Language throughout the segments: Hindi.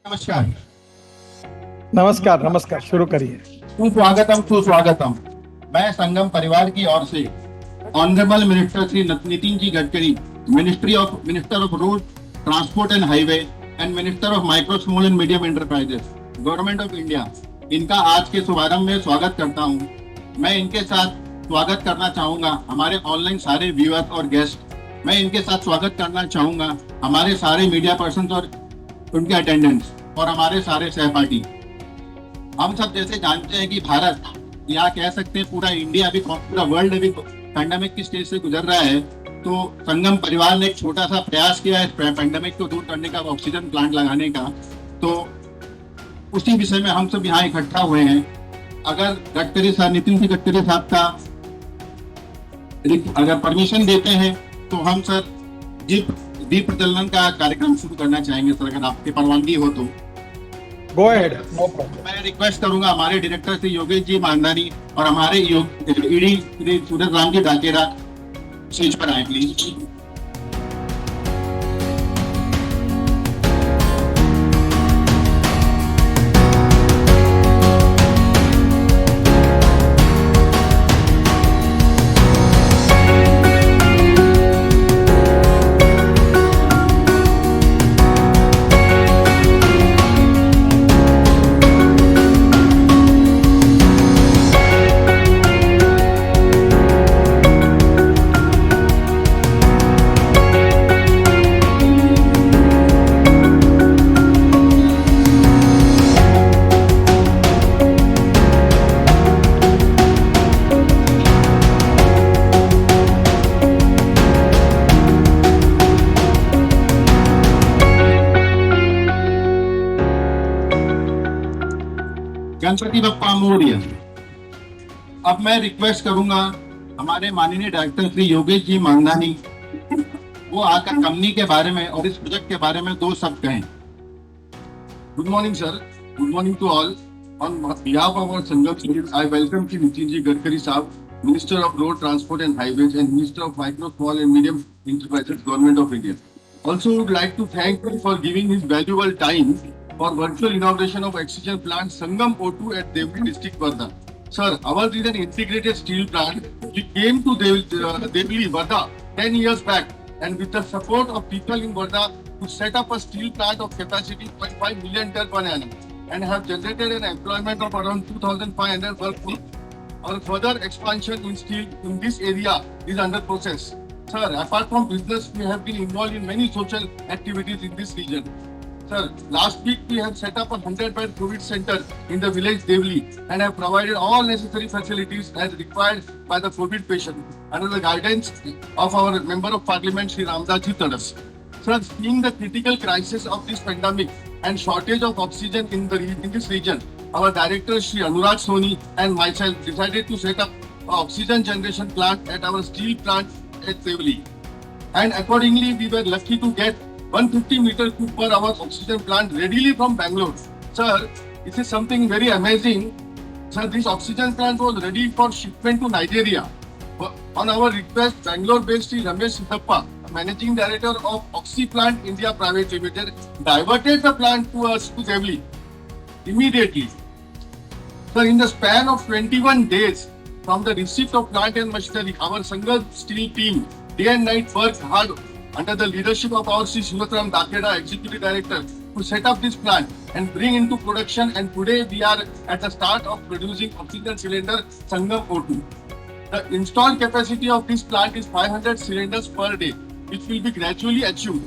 नमस्कार। नमस्कार नमस्कार, शुरू करिए। सुस्वागतम। मैं संगम परिवार की ओर से honourable minister Shri Nitin ji Gadkari, minister of road transport and highway and minister of micro small and medium enterprises, government of India, इनका आज के शुभारंभ में स्वागत करता हूं। मैं इनके साथ स्वागत करना चाहूंगा हमारे ऑनलाइन सारे व्यूअर्स और गेस्ट। मैं इनके साथ स्वागत करना चाहूंगा हमारे सारे मीडिया पर्सन और उनके अटेंडेंट्स और हमारे सारे सहपाठी। हम सब जैसे जानते हैं कि भारत, या कह सकते हैं पूरा इंडिया, अभी पूरा वर्ल्ड अभी पैंडेमिक की स्टेज से गुजर रहा है। तो संगम परिवार ने एक छोटा सा प्रयास किया है पैंडेमिक को दूर करने का, ऑक्सीजन प्लांट लगाने का। तो उसी विषय में हम सब यहाँ इकट्ठा हुए हैं। अगर नितिन जी गडकरी साहब का अगर परमिशन देते हैं तो हम सर दीप प्रज्वलन का कार्यक्रम शुरू करना चाहेंगे सर, अगर आपकी परवानगी हो तो। Go ahead, no problem. मैं रिक्वेस्ट करूंगा हमारे डायरेक्टर श्री योगेश जी मानदानी और हमारे ईडी श्री सूरज राम जी डाकेरा स्टेज पर आए प्लीज। गणपति बप्पा मोरया। अब मैं रिक्वेस्ट करूंगा हमारे माननीय डायरेक्टर श्री योगेश जी मानदानी, वो आकर कंपनी के बारे में और इस प्रोजेक्ट के बारे में दो शब्द कहें। Good morning, sir. Good morning to all. On behalf of our Sangam students, I welcome Shri Nitin Ji Gadkari Saab, Minister of Road Transport and Highways and Minister of Micro, Small and Medium Enterprises, Government of India. Also, would like to thank him for giving his valuable time for virtual inauguration of oxygen plant Sangam O2 at Devli district, Varda. Sir, ours is an integrated steel plant. We came to Devli, Varda 10 years back, and with the support of people in Varda, to set up a steel plant of capacity 0.5 million ton per annum and have generated an employment of around 2,500 workforce. Our further expansion in steel in this area is under process. Sir, apart from business, we have been involved in many social activities in this region. Sir, last week we have set up a 100-bed COVID center in the village Devli and have provided all necessary facilities as required by the COVID patient under the guidance of our Member of Parliament, Shri Ramdas Ji Tadas. Sir, seeing the critical crisis of this pandemic and shortage of oxygen in this region, our director Shri Anurag Soni and myself decided to set up an oxygen generation plant at our steel plant at Devli. And accordingly, we were lucky to get 150 meter cube per hour oxygen plant readily from Bangalore. Sir, this is something very amazing. Sir, this oxygen plant was ready for shipment to Nigeria. On our request, Bangalore-based Sri Ramesh Siddhappa, Managing Director of Oxyplant India Private Limited, diverted the plant to us to Devli immediately. Sir, in the span of 21 days from the receipt of plant and machinery, our Sangam steel team day and night worked hard under the leadership of our Sri Sunatram Dakeda, Executive Director, to set up this plant and bring into production. And today we are at the start of producing oxygen cylinder Sangam O2. The installed capacity of this plant is 500 cylinders per day, which will be gradually achieved.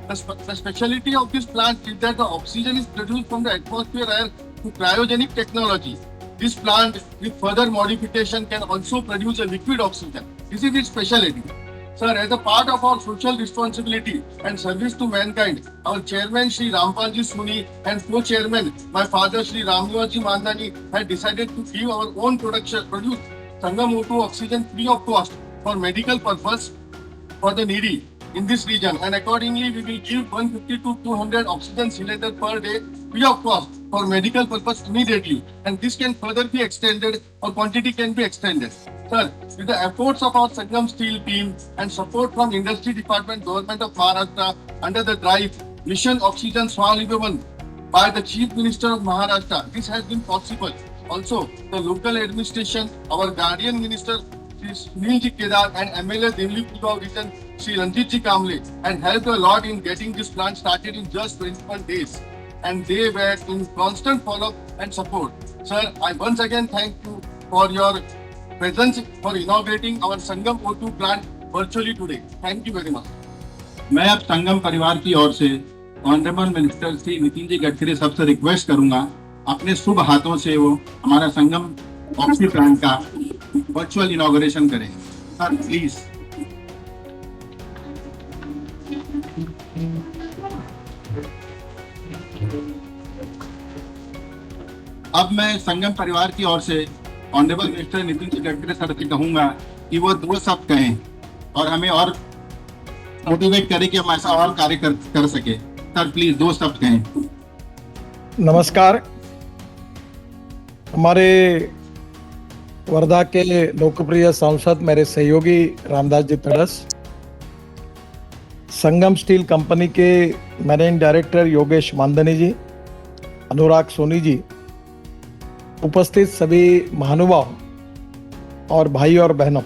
The speciality of this plant is that the oxygen is produced from the atmosphere air through cryogenic technology. This plant, with further modification, can also produce a liquid oxygen. This is its speciality. Sir, as a part of our social responsibility and service to mankind, our chairman Shri Rampal Ji Soni and co-chairman my father Shri Ramniwaz Ji Mandani had decided to give our own produced Sangam O2 oxygen free of cost for medical purpose for the needy in this region, and accordingly we will give 150 to 200 oxygen cylinders per day free of cost for medical purpose immediately, and this can further be extended or quantity can be extended. Sir, with the efforts of our Sangam Steel team and support from Industry Department, Government of Maharashtra under the drive Mission Oxygen Swalibhavan, by the Chief Minister of Maharashtra. This has been possible. Also, the local administration, our guardian minister, Shri Sunil Ji Kedar and MLA Devli Purgaon region, Shri Ranjit Ji Kamble, and helped a lot in getting this plant started in just 21 days. And they were in constant follow-up and support. Sir, I once again thank you for your presence for inaugurating our Sangam O2 plant virtually today. Thank you very much. मैं अब संगम परिवार की ओर से ऑनरेबल मिनिस्टर श्री नितिन जी गडकरी साहब से रिक्वेस्ट करूंगा अपने शुभ हाथों से वो हमारा संगम ऑक्सी प्लांट का वर्चुअल इनॉग्रेशन करें। Sir please. अब मैं संगम परिवार की ओर से honourable minister Nitin ji Gadkari sir से कहूंगा कि वो दो शब्द कहें और हमें और मोटिवेट करें कि हम ऐसा और कार्य कर सके। सर प्लीज दो शब्द कहें। नमस्कार। हमारे वर्धा के लोकप्रिय सांसद मेरे सहयोगी रामदास जी तड़स, संगम स्टील कंपनी के मैनेजिंग डायरेक्टर योगेश मानधनी जी, अनुराग सोनी जी, उपस्थित सभी महानुभाव और भाई और बहनों,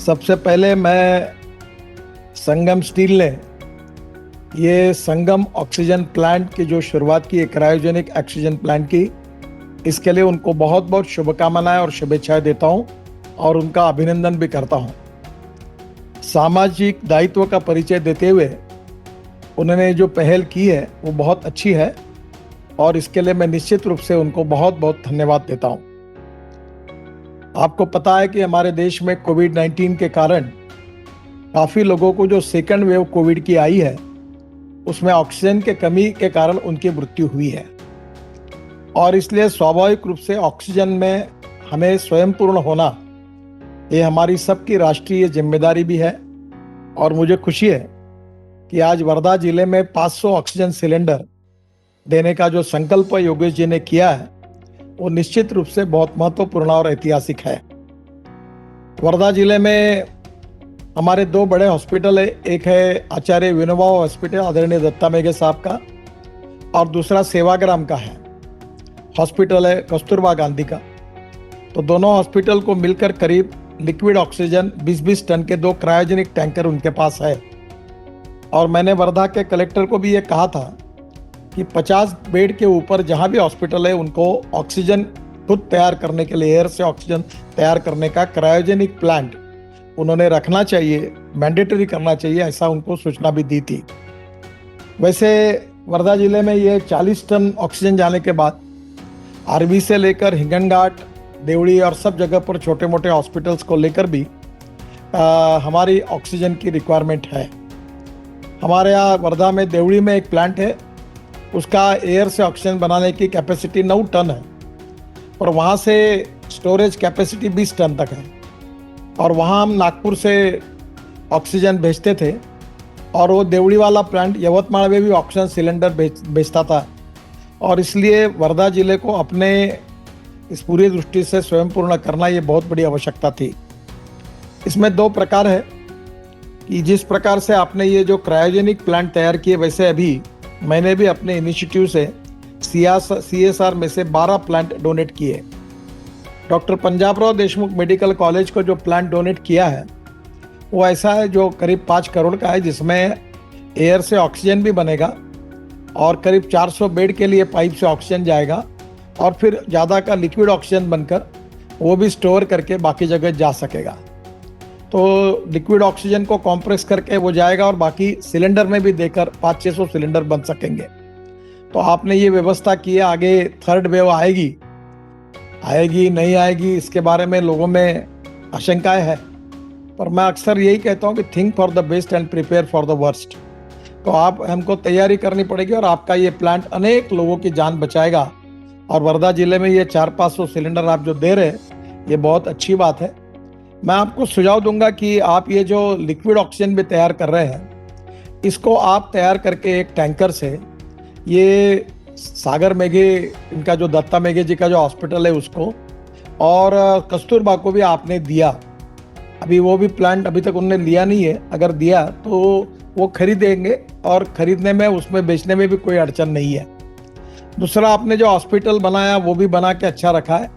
सबसे पहले मैं संगम स्टील ने ये संगम ऑक्सीजन प्लांट की जो शुरुआत की, क्रायोजेनिक ऑक्सीजन प्लांट की, इसके लिए उनको बहुत बहुत शुभकामनाएं और शुभेच्छाएं देता हूं और उनका अभिनंदन भी करता हूं। सामाजिक दायित्व का परिचय देते हुए उन्होंने जो पहल की है वो बहुत अच्छी है और इसके लिए मैं निश्चित रूप से उनको बहुत बहुत धन्यवाद देता हूं। आपको पता है कि हमारे देश में कोविड-19 के कारण काफ़ी लोगों को जो सेकंड वेव कोविड की आई है उसमें ऑक्सीजन के कमी के कारण उनकी मृत्यु हुई है और इसलिए स्वाभाविक रूप से ऑक्सीजन में हमें स्वयं पूर्ण होना ये हमारी सबकी राष्ट्रीय जिम्मेदारी भी है। और मुझे खुशी है कि आज वर्धा जिले में 500 ऑक्सीजन सिलेंडर देने का जो संकल्प योगेश जी ने किया है वो निश्चित रूप से बहुत महत्वपूर्ण और ऐतिहासिक है। वर्धा जिले में हमारे दो बड़े हॉस्पिटल है, एक है आचार्य विनोबा हॉस्पिटल आदरणीय दत्ता मेघे साहब का और दूसरा सेवाग्राम का है हॉस्पिटल है कस्तूरबा गांधी का। तो दोनों हॉस्पिटल को मिलकर करीब लिक्विड ऑक्सीजन 20-20 टन के 2 क्रायोजेनिक टैंकर उनके पास है। और मैंने वर्धा के कलेक्टर को भी ये कहा था कि 50 बेड के ऊपर जहाँ भी हॉस्पिटल है उनको ऑक्सीजन खुद तैयार करने के लिए, एयर से ऑक्सीजन तैयार करने का क्रायोजेनिक प्लांट उन्होंने रखना चाहिए, मैंडेटरी करना चाहिए, ऐसा उनको सूचना भी दी थी। वैसे वर्धा जिले में ये 40 टन ऑक्सीजन जाने के बाद आरवी से लेकर हिंगनघाट, देवड़ी और सब जगह पर छोटे मोटे हॉस्पिटल्स को लेकर भी हमारी ऑक्सीजन की रिक्वायरमेंट है। हमारे यहाँ वर्धा में देवड़ी में एक प्लांट है, उसका एयर से ऑक्सीजन बनाने की कैपेसिटी 9 टन है और वहाँ से स्टोरेज कैपेसिटी 20 टन तक है। और वहाँ हम नागपुर से ऑक्सीजन भेजते थे और वो देवड़ी वाला प्लांट यवतमाल में भी ऑक्सीजन सिलेंडर भेजता था। और इसलिए वर्धा जिले को अपने इस पूरी दृष्टि से स्वयं पूर्ण करना ये बहुत बड़ी आवश्यकता थी। इसमें 2 प्रकार है कि जिस प्रकार से आपने ये जो क्रायोजेनिक प्लांट तैयार किए, वैसे अभी मैंने भी अपने इनिशिएटिव से CSR में से 12 प्लांट डोनेट किए। Doctor Panjabrao Deshmukh medical college को जो प्लांट डोनेट किया है वो ऐसा है जो करीब 5 करोड़ का है, जिसमें एयर से ऑक्सीजन भी बनेगा और करीब 400 बेड के लिए पाइप से ऑक्सीजन जाएगा और फिर ज़्यादा का लिक्विड ऑक्सीजन बनकर वो भी स्टोर करके बाकी जगह जा सकेगा। तो लिक्विड ऑक्सीजन को कॉम्प्रेस करके वो जाएगा और बाकी सिलेंडर में भी देकर 500-600 सिलेंडर बन सकेंगे। तो आपने ये व्यवस्था की है, आगे थर्ड वेव आएगी नहीं आएगी इसके बारे में लोगों में आशंकाएं है, पर मैं अक्सर यही कहता हूँ कि think for the best and prepare for the worst. तो आप हमको तैयारी करनी पड़ेगी और आपका ये प्लांट अनेक लोगों की जान बचाएगा। और वर्धा जिले में ये 400-500 सिलेंडर आप जो दे रहे हैं ये बहुत अच्छी बात है। मैं आपको सुझाव दूंगा कि आप ये जो लिक्विड ऑक्सीजन भी तैयार कर रहे हैं इसको आप तैयार करके एक टैंकर से ये सागर मेघे, इनका जो दत्ता मेघे जी का जो हॉस्पिटल है उसको और कस्तूरबा को भी आपने दिया। अभी वो भी प्लांट अभी तक उन्होंने लिया नहीं है, अगर दिया तो वो खरीदेंगे और खरीदने में उसमें बेचने में भी कोई अड़चन नहीं है। दूसरा, आपने जो हॉस्पिटल बनाया वो भी बना के अच्छा रखा है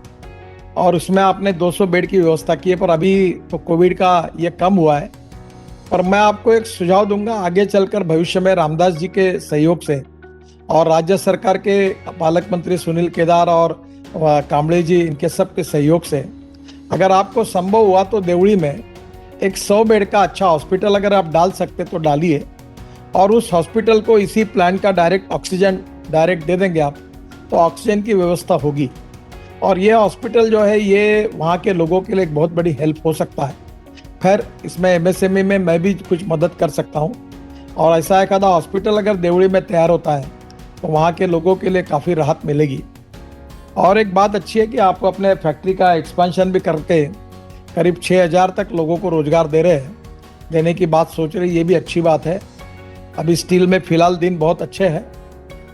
और उसमें आपने 200 बेड की व्यवस्था की है, पर अभी तो कोविड का ये कम हुआ है। पर मैं आपको एक सुझाव दूंगा, आगे चलकर भविष्य में रामदास जी के सहयोग से और राज्य सरकार के पालक मंत्री सुनील केदार और कांबळे जी, इनके सब के सहयोग से अगर आपको संभव हुआ तो देवड़ी में एक 100 बेड का अच्छा हॉस्पिटल अगर आप डाल सकते तो डालिए और उस हॉस्पिटल को इसी प्लांट का डायरेक्ट ऑक्सीजन डायरेक्ट दे देंगे आप, तो ऑक्सीजन की व्यवस्था होगी और ये हॉस्पिटल जो है ये वहाँ के लोगों के लिए एक बहुत बड़ी हेल्प हो सकता है। खैर, इसमें एमएसएमई में मैं भी कुछ मदद कर सकता हूँ और ऐसा एक आधा हॉस्पिटल अगर देवड़ी में तैयार होता है तो वहाँ के लोगों के लिए काफ़ी राहत मिलेगी। और एक बात अच्छी है कि आप अपने फैक्ट्री का एक्सपेंशन भी करके करीब 6000 तक लोगों को रोजगार दे रहे हैं, देने की बात सोच रहे, ये भी अच्छी बात है। अभी स्टील में फिलहाल दिन बहुत अच्छे हैं,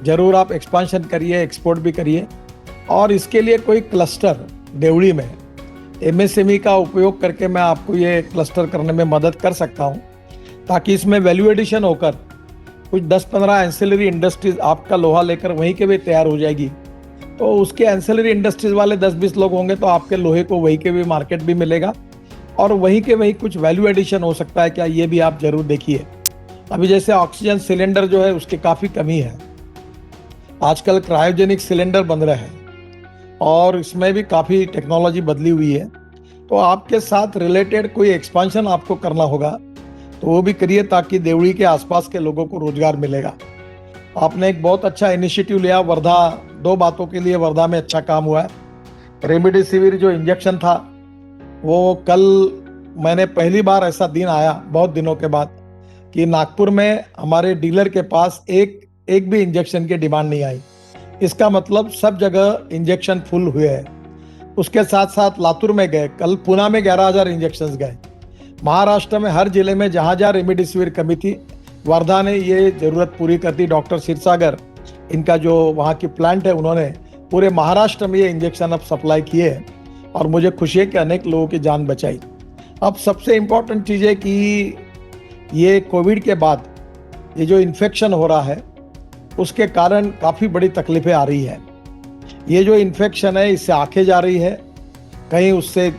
ज़रूर आप एक्सपेंशन करिए, एक्सपोर्ट भी करिए और इसके लिए कोई क्लस्टर देवड़ी में एमएसएमई का उपयोग करके मैं आपको ये क्लस्टर करने में मदद कर सकता हूँ, ताकि इसमें वैल्यू एडिशन होकर कुछ 10-15 एंसिलरी इंडस्ट्रीज आपका लोहा लेकर वहीं के भी तैयार हो जाएगी, तो उसके एंसिलरी इंडस्ट्रीज वाले 10-20 लोग होंगे तो आपके लोहे को वहीं के भी मार्केट भी मिलेगा और वहीं के वहीं कुछ वैल्यू एडिशन हो सकता है क्या, ये भी आप जरूर देखिए। अभी जैसे ऑक्सीजन सिलेंडर जो है उसकी काफ़ी कमी है, आजकल क्रायोजेनिक सिलेंडर बन रहे हैं और इसमें भी काफ़ी टेक्नोलॉजी बदली हुई है, तो आपके साथ रिलेटेड कोई एक्सपांशन आपको करना होगा तो वो भी करिए, ताकि देवड़ी के आसपास के लोगों को रोजगार मिलेगा। आपने एक बहुत अच्छा इनिशिएटिव लिया वर्धा, 2 बातों के लिए वर्धा में अच्छा काम हुआ है। रेमडेसिविर जो इंजेक्शन था वो कल मैंने पहली बार ऐसा दिन आया बहुत दिनों के बाद कि नागपुर में हमारे डीलर के पास एक भी इंजेक्शन की डिमांड नहीं आई। इसका मतलब सब जगह इंजेक्शन फुल हुए हैं। उसके साथ साथ लातूर में गए, कल पुणे में 11,000 इंजेक्शन गए। महाराष्ट्र में हर जिले में जहाँ जहाँ रेमडेसिविर कमी थी, वर्धा ने ये जरूरत पूरी कर दी। डॉक्टर क्षीरसागर, इनका जो वहाँ की प्लांट है, उन्होंने पूरे महाराष्ट्र में ये इंजेक्शन अब सप्लाई किए हैं और मुझे खुशी है कि अनेक लोगों की जान बचाई। अब सबसे इम्पोर्टेंट चीज़ है कि ये कोविड के बाद ये जो इन्फेक्शन हो रहा है उसके कारण काफ़ी बड़ी तकलीफें आ रही है। ये जो इन्फेक्शन है इससे आंखें जा रही है, कहीं उससे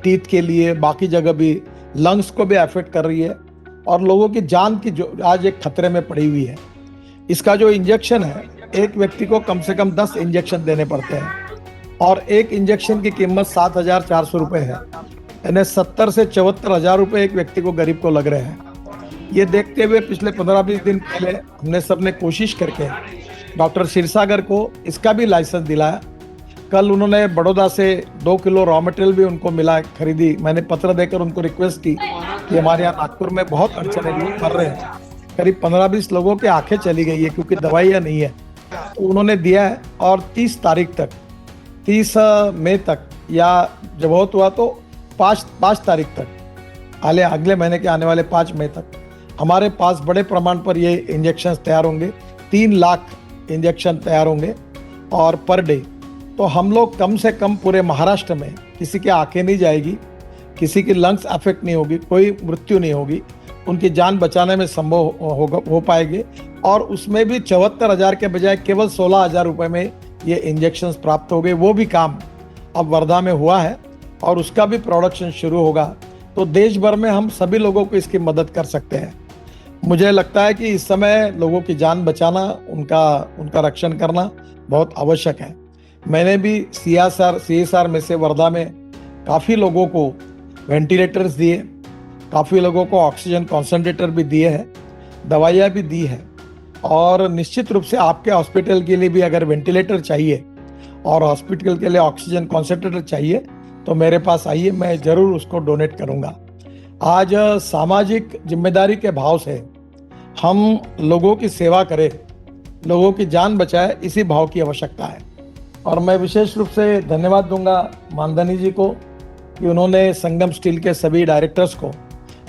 टीथ के लिए बाकी जगह भी लंग्स को भी अफेक्ट कर रही है और लोगों की जान की जो आज एक खतरे में पड़ी हुई है। इसका जो इंजेक्शन है, एक व्यक्ति को कम से कम 10 इंजेक्शन देने पड़ते हैं और एक इंजेक्शन की कीमत 7,400 रुपये है, यानी 70 से 74,000 रुपये एक व्यक्ति को, गरीब को लग रहे हैं। ये देखते हुए पिछले 15-20 दिन पहले हमने सबने कोशिश करके डॉक्टर क्षीरसागर को इसका भी लाइसेंस दिलाया। कल उन्होंने बड़ौदा से 2 किलो रॉ मटेरियल भी उनको मिला, खरीदी। मैंने पत्र देकर उनको रिक्वेस्ट की कि हमारे यहाँ नागपुर में बहुत अड़चन है, लोग मर रहे हैं, करीब 15-20 लोगों की आंखें चली गई है क्योंकि दवाइयाँ नहीं है। तो उन्होंने दिया है और 30 तारीख तक, 30 मई तक या जब बहुत हुआ तो 5 तारीख तक, अगले महीने के आने वाले 5 मई तक हमारे पास बड़े प्रमाण पर ये इंजेक्शन तैयार होंगे। 3 लाख इंजेक्शन तैयार होंगे और पर डे। तो हम लोग कम से कम पूरे महाराष्ट्र में किसी की आंखें नहीं जाएगी, किसी की लंग्स अफेक्ट नहीं होगी, कोई मृत्यु नहीं होगी, उनकी जान बचाने में संभव हो पाएगी और उसमें भी 74,000 के बजाय केवल 16,000 रुपये में ये इंजेक्शन प्राप्त हो गए। वो भी काम अब वर्धा में हुआ है और उसका भी प्रोडक्शन शुरू होगा, तो देश भर में हम सभी लोगों को इसकी मदद कर सकते हैं। मुझे लगता है कि इस समय लोगों की जान बचाना, उनका रक्षण करना बहुत आवश्यक है। मैंने भी CSR में से वर्धा में काफ़ी लोगों को वेंटिलेटर्स दिए, काफ़ी लोगों को ऑक्सीजन कॉन्सेंट्रेटर भी दिए हैं, दवाइयाँ भी दी है और निश्चित रूप से आपके हॉस्पिटल के लिए भी अगर वेंटिलेटर चाहिए और हॉस्पिटल के लिए ऑक्सीजन कॉन्सेंट्रेटर चाहिए तो मेरे पास आइए, मैं ज़रूर उसको डोनेट करूँगा। आज सामाजिक जिम्मेदारी के भाव से हम लोगों की सेवा करें, लोगों की जान बचाए, इसी भाव की आवश्यकता है। और मैं विशेष रूप से धन्यवाद दूंगा मानधनी जी को कि उन्होंने संगम स्टील के सभी डायरेक्टर्स को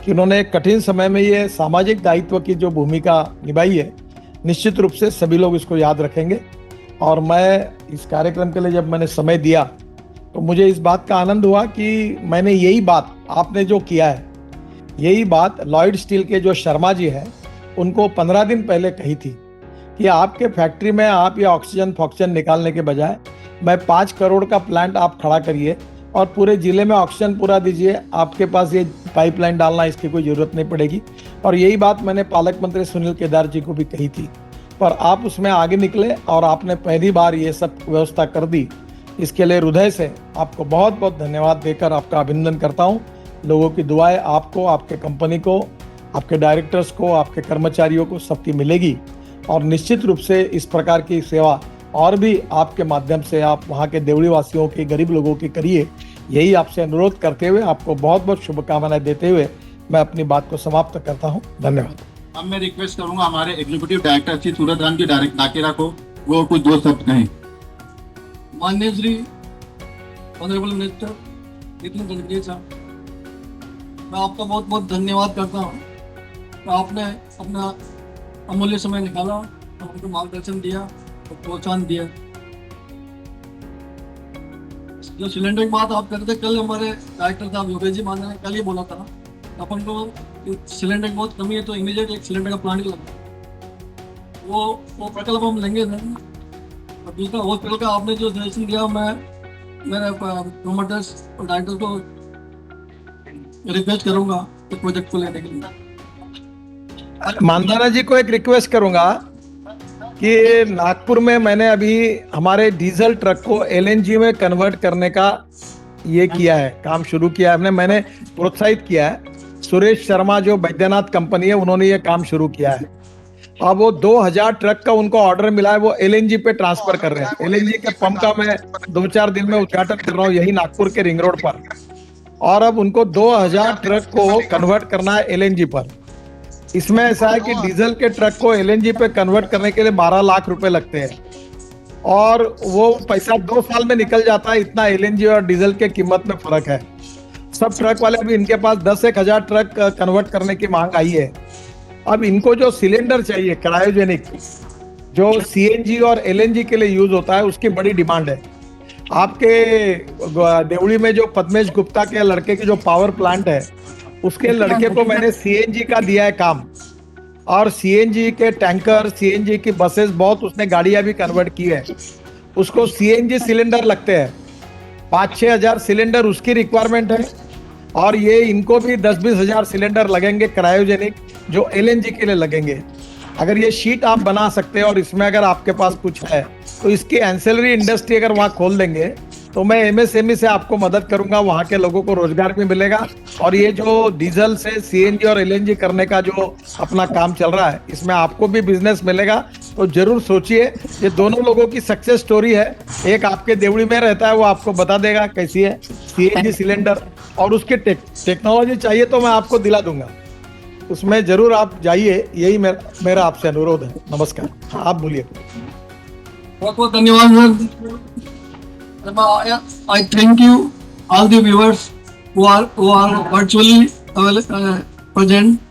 कि उन्होंने कठिन समय में ये सामाजिक दायित्व की जो भूमिका निभाई है, निश्चित रूप से सभी लोग इसको याद रखेंगे। और मैं इस कार्यक्रम के लिए जब मैंने समय दिया तो मुझे इस बात का आनंद हुआ कि मैंने यही बात, आपने जो किया है, यही बात लॉयड स्टील के जो शर्मा जी हैं उनको 15 दिन पहले कही थी कि आपके फैक्ट्री में आप ये ऑक्सीजन फॉक्सीजन निकालने के बजाय मैं 5 करोड़ का प्लांट आप खड़ा करिए और पूरे जिले में ऑक्सीजन पूरा दीजिए, आपके पास ये पाइपलाइन डालना इसकी कोई ज़रूरत नहीं पड़ेगी। और यही बात मैंने पालक मंत्री सुनील केदार जी को भी कही थी, पर आप उसमें आगे निकले और आपने पहली बार ये सब व्यवस्था कर दी। इसके लिए हृदय से आपको बहुत बहुत धन्यवाद देकर आपका अभिनंदन करता हूँ। लोगों की दुआएं आपको, आपके कंपनी को, आपके डायरेक्टर्स को, आपके कर्मचारियों को सबकी मिलेगी और निश्चित रूप से इस प्रकार की सेवा और भी आपके माध्यम से आप वहाँ के देवड़ी वासियों की, गरीब लोगों की करिए। यही आपसे अनुरोध करते हुए आपको बहुत बहुत शुभकामनाएं देते हुए मैं अपनी बात को समाप्त करता हूँ। धन्यवाद। अब मैं रिक्वेस्ट करूंगा हमारे एग्जीक्यूटिव डायरेक्टर श्री सूरज राम जी डाकेरा को, वो कुछ 2 शब्द कहें। माननीय श्री ऑनरेबल मिनिस्टर नितिन गडकरी साहब, मैं आपका बहुत बहुत धन्यवाद करता हूँ। आपने अपना अमूल्य समय निकाला, हमको मार्गदर्शन दिया और प्रोत्साहन दिया। जो सिलेंडर की बात आप करते, कल हमारे डायरेक्टर साहब योगेश जी मानने ने कल ये बोला था अपन को सिलेंडर की बहुत कमी है, तो इमीडिएट एक सिलेंडर का प्लांट लगा। वो प्रकल्प हम लेंगे नहीं। और दूसरा हॉस्पिटल का आपने जो सजेशन दिया, मैं मेरे प्रोमोटर्स और डायरेक्टर को रिक्वेस्ट करूंगा इस प्रोजेक्ट को लेने के लिए। मानदाना जी को एक रिक्वेस्ट करूंगा कि नागपुर में मैंने अभी हमारे डीजल ट्रक को एलएनजी में कन्वर्ट करने का ये किया है, काम शुरू किया है। मैंने प्रोत्साहित किया है। सुरेश शर्मा जो बैद्यनाथ कंपनी है, उन्होंने ये काम शुरू किया है। अब वो 2000 ट्रक का उनको ऑर्डर मिला है, वो एलएनजी पे ट्रांसफर कर रहे हैं। एलएनजी के पंप का मैं 2-4 दिन में उद्घाटन कर रहा हूँ यही नागपुर के रिंग रोड पर। और अब उनको 2000 ट्रक को कन्वर्ट करना है एलएनजी पर। इसमें ऐसा है कि डीजल के ट्रक को एलएनजी पे कन्वर्ट करने के लिए 12 लाख रुपए लगते हैं और वो पैसा 2 साल में निकल जाता है। इतना एलएनजी और डीजल के कीमत में फर्क है। सब ट्रक वाले भी, इनके पास 10-1 हजार ट्रक कन्वर्ट करने की मांग आई है। अब इनको जो सिलेंडर चाहिए क्रायोजेनिक, जो सीएनजी और एलएनजी के लिए यूज होता है, उसकी बड़ी डिमांड है। आपके देवड़ी में जो पद्मेश गुप्ता के लड़के की जो पावर प्लांट है, उसके लड़के को मैंने सीएनजी का दिया है काम। और सीएनजी के टैंकर, सीएनजी की बसेस, बहुत उसने गाड़ियां भी कन्वर्ट की है। उसको सीएनजी सिलेंडर लगते हैं, 5-6 हजार सिलेंडर उसकी रिक्वायरमेंट है। और ये इनको भी 10-20 हजार सिलेंडर लगेंगे क्रायोजेनिक, जो एलएनजी के लिए लगेंगे। अगर ये शीट आप बना सकते हैं और इसमें अगर आपके पास कुछ है तो इसकी एंसेलरी इंडस्ट्री अगर वहाँ खोल देंगे तो मैं एमएसएमई से आपको मदद करूंगा, वहाँ के लोगों को रोजगार भी मिलेगा। और ये जो डीजल से सीएनजी और एलएनजी करने का जो अपना काम चल रहा है, इसमें आपको भी बिजनेस मिलेगा। तो जरूर सोचिए, ये दोनों लोगों की सक्सेस स्टोरी है। एक आपके देवड़ी में रहता है, वो आपको बता देगा कैसी है सीएनजी सिलेंडर, और उसकी टेक्नोलॉजी चाहिए तो मैं आपको दिला दूंगा। उसमें जरूर आप जाइए, यही मेरा आपसे अनुरोध है। नमस्कार। हाँ, आप बोलिए। बहुत बहुत धन्यवाद sir. I thank you all the viewers who are virtually present,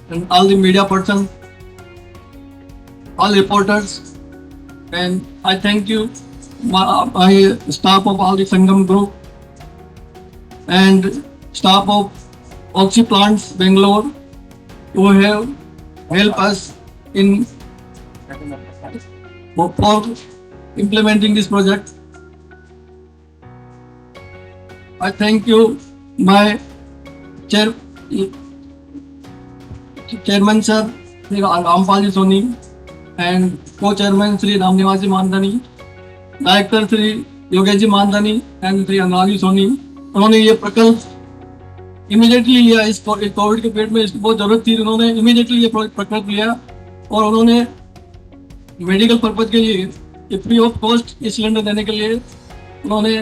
and all the media persons, all reporters, and I thank you my staff of all the Sangam Group and staff of Oxy Plants Bangalore who have helped us in for implementing this project. I thank you, my chairman sir, Sri Rampal Soni, and co-chairman Sri Ramniwasi Mandani, director Sri Yogesh Mandani and Sri Anurag Soni। उन्होंने ये प्रकल्प इमीडिएटली लिया। इस कोविड के पीरियड में इसकी बहुत जरूरत थी। उन्होंने इमीडिएटली ये प्रकल्प लिया और उन्होंने मेडिकल पर्पज के लिए फ्री ऑफ कॉस्ट ये सिलेंडर देने के लिए उन्होंने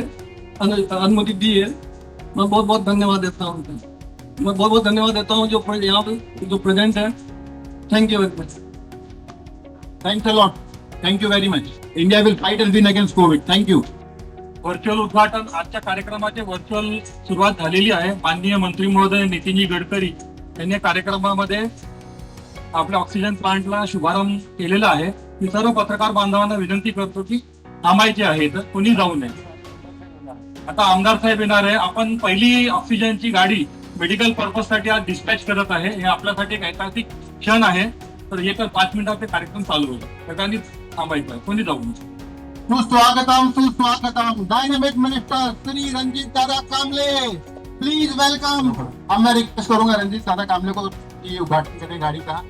अनुमति दी है। मैं बहुत बहुत धन्यवाद देता हूँ उनको। मैं बहुत बहुत धन्यवाद देता हूँ जो यहाँ पे जो प्रेजेंट है। Thank you very much. Thanks a lot. Thank you very much. India will fight and win against COVID. Thank you. Virtual उद्घाटन आजच्या कार्यक्रमाचे व्हर्च्युअल सुरुवात झालेली आहे। माननीय मंत्री महोदय नितीनजी गडकरी यांनी कार्यक्रमामध्ये आपल्या ऑक्सिजन प्लांटला शुभारंभ केलेला आहे। मी सर्व पत्रकार बांधवांना विनंती करतो की थांबायचे आहे तर कोणी जाऊ नये। आता आमदार साहेब येणार आहे। आपण पहिली ऑक्सिजनची गाडी मेडिकल पर्पज साठी आज डिस्पॅच करत आहे। हे आपल्यासाठी एक ऐतिहासिक क्षण आहे। तर हे तर 5 मिनिटात ते कार्यक्रम चालू होईल. सगळ्यांनी थांबायचं आहे, कोणी जाऊ नये. सुस्वागतम डायनेमिक मिनिस्टर श्री रंजीत दादा कामले, प्लीज वेलकम. अब मैं रिक्वेस्ट करूंगा रंजीत दादा कामले को कि उद्घाटन करें गाड़ी का.